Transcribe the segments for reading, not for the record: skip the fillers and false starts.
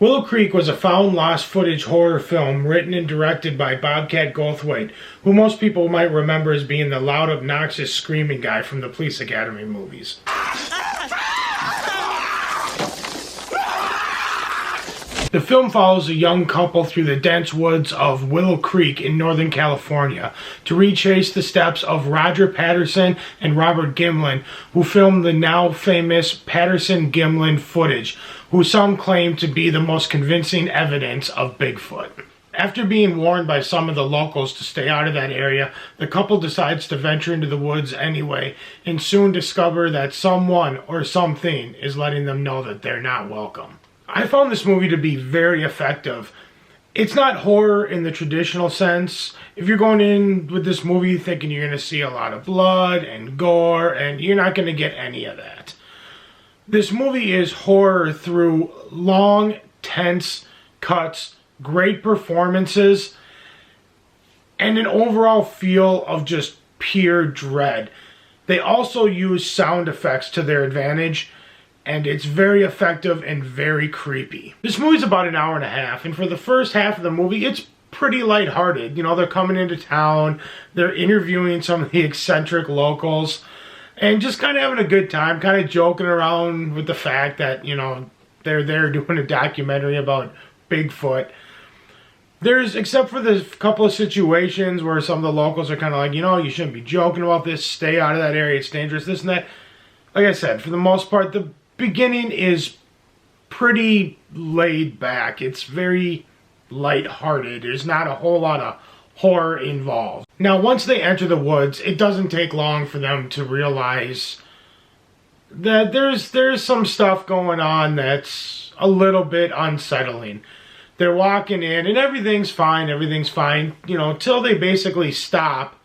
Willow Creek was a found-lost footage horror film written and directed by Bobcat Goldthwait, who most people might remember as being the loud, obnoxious, screaming guy from the Police Academy movies. The film follows a young couple through the dense woods of Willow Creek in Northern California to retrace the steps of Roger Patterson and Robert Gimlin, who filmed the now famous Patterson-Gimlin footage, who some claim to be the most convincing evidence of Bigfoot. After being warned by some of the locals to stay out of that area, the couple decides to venture into the woods anyway, and soon discover that someone or something is letting them know that they're not welcome. I found this movie to be very effective. It's not horror in the traditional sense. If you're going in with this movie thinking you're going to see a lot of blood and gore, and you're not going to get any of that. This movie is horror through long, tense cuts, great performances, and an overall feel of just pure dread. They also use sound effects to their advantage, and it's very effective and very creepy. This movie's about an hour and a half, and for the first half of the movie, it's pretty lighthearted. You know, they're coming into town, they're interviewing some of the eccentric locals, and just kind of having a good time, kind of joking around with the fact that, you know, they're there doing a documentary about Bigfoot. There's, except for the couple of situations where some of the locals are kind of like, you know, you shouldn't be joking about this, stay out of that area, it's dangerous, this and that. Like I said, for the most part, the beginning is pretty laid back. It's very lighthearted. There's not a whole lot of horror involved. Now, once they enter the woods, it doesn't take long for them to realize that there's some stuff going on that's a little bit unsettling. They're walking in and everything's fine, you know, till they basically stop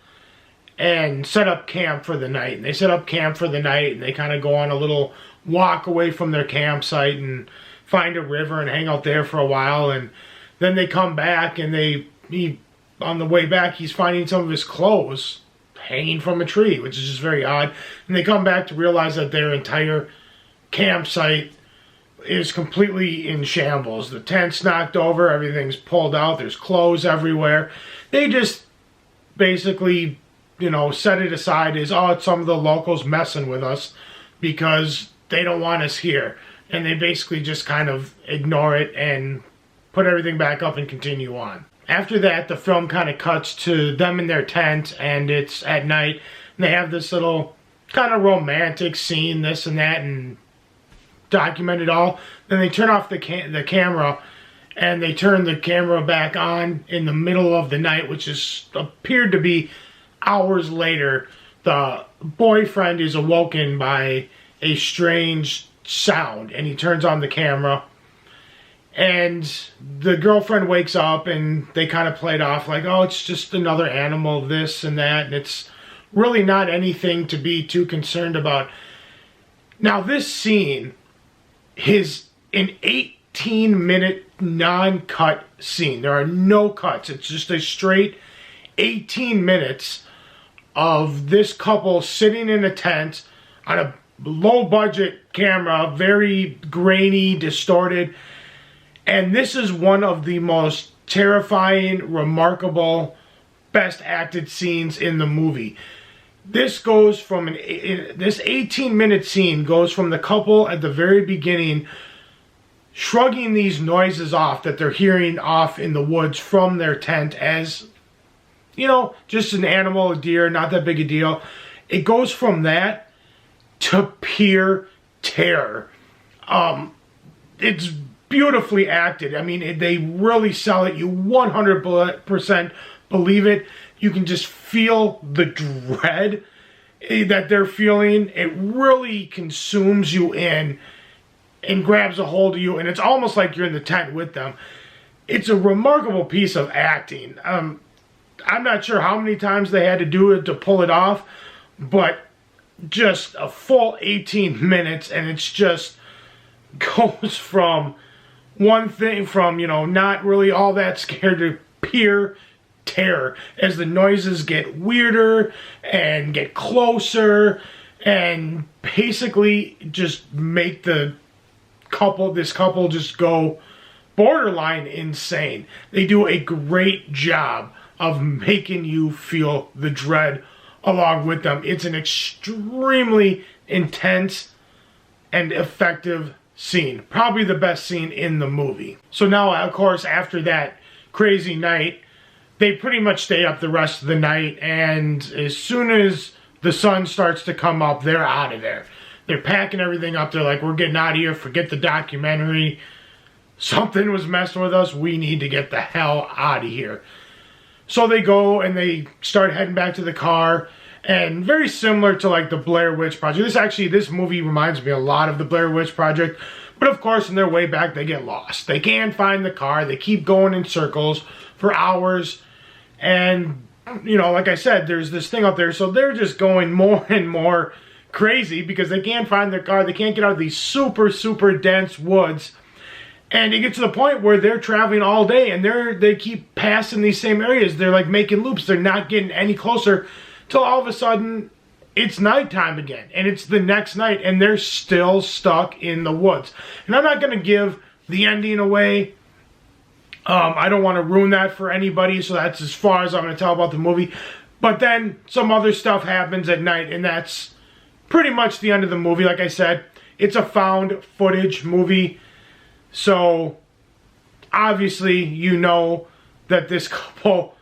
and set up camp for the night. And they set up camp for the night and they kind of go on a little walk away from their campsite and find a river and hang out there for a while, and then they come back and on the way back he's finding some of his clothes hanging from a tree, which is just very odd. And they come back to realize that their entire campsite is completely in shambles. The tent's knocked over, everything's pulled out, there's clothes everywhere. They just basically, you know, set it aside as, oh, it's some of the locals messing with us because they don't want us here. And they basically just kind of ignore it and put everything back up and continue on. After that, the film kind of cuts to them in their tent, and it's at night, and they have this little kind of romantic scene, this and that, and document it all. Then they turn off the camera, and they turn the camera back on in the middle of the night, which is appeared to be hours later. The boyfriend is awoken by a strange sound, and he turns on the camera, and the girlfriend wakes up, and they kind of play it off like, oh, it's just another animal, this and that, and it's really not anything to be too concerned about. Now, this scene is an 18-minute non-cut scene. There are no cuts. It's just a straight 18 minutes of this couple sitting in a tent on a low-budget camera, very grainy, distorted. And this is one of the most terrifying, remarkable, best-acted scenes in the movie. This goes from this 18-minute scene goes from the couple at the very beginning shrugging these noises off that they're hearing off in the woods from their tent as, you know, just an animal, a deer, not that big a deal. It goes from that to pure terror. It's beautifully acted. I mean, they really sell it. You 100% believe it. You can just feel the dread that they're feeling. It really consumes you in and grabs a hold of you, and it's almost like you're in the tent with them. It's a remarkable piece of acting. I'm not sure how many times they had to do it to pull it off, but just a full 18 minutes, and it's just goes from one thing, from, you know, not really all that scared to pure terror as the noises get weirder and get closer and basically just make this couple just go borderline insane. They do a great job of making you feel the dread along with them. It's an extremely intense and effective scene. Probably the best scene in the movie. So now, of course, after that crazy night, they pretty much stay up the rest of the night, and as soon as the sun starts to come up, they're out of there. They're packing everything up. They're like, we're getting out of here. Forget the documentary. Something was messing with us. We need to get the hell out of here. So they go and they start heading back to the car. And very similar to like the Blair Witch Project. This movie reminds me a lot of the Blair Witch Project. But of course, on their way back, they get lost. They can't find the car. They keep going in circles for hours. And, you know, like I said, there's this thing up there. So they're just going more and more crazy because they can't find their car. They can't get out of these super, super dense woods. And it gets to the point where they're traveling all day and they keep passing these same areas. They're like making loops. They're not getting any closer till all of a sudden it's nighttime again. And it's the next night and they're still stuck in the woods. And I'm not going to give the ending away. I don't want to ruin that for anybody. So that's as far as I'm going to tell about the movie. But then some other stuff happens at night. And that's pretty much the end of the movie. Like I said, it's a found footage movie. So, obviously, you know that this couple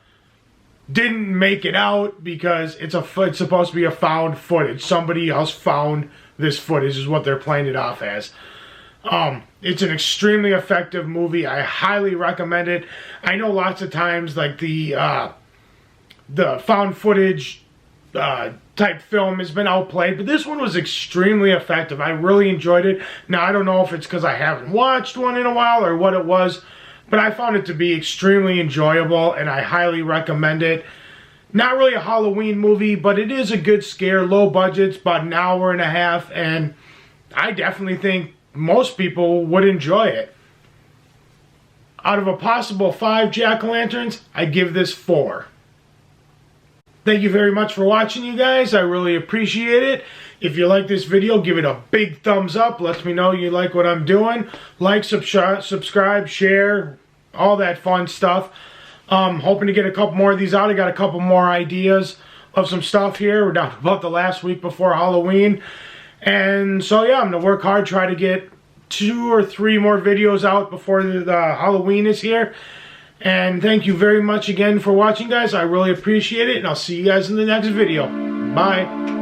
didn't make it out because it's supposed to be a found footage. Somebody else found this footage is what they're playing it off as. It's an extremely effective movie. I highly recommend it. I know lots of times, like the found footage type film has been outplayed, but this one was extremely effective. I really enjoyed it. Now, I don't know if it's because I haven't watched one in a while or what it was, but I found it to be extremely enjoyable, and I highly recommend it. Not really a Halloween movie, but it is a good scare, low budget, about an hour and a half, and I definitely think most people would enjoy it. Out of a possible 5 jack-o'-lanterns, I give this 4. Thank you very much for watching, you guys. I really appreciate it. If you like this video, give it a big thumbs up. Lets me know you like what I'm doing. Like, subscribe, share, all that fun stuff. Hoping to get a couple more of these out. I got a couple more ideas of some stuff here. We're down to about the last week before Halloween. And so, yeah, I'm going to work hard, try to get 2 or 3 more videos out before the Halloween is here. And thank you very much again for watching, guys. I really appreciate it, and I'll see you guys in the next video. Bye.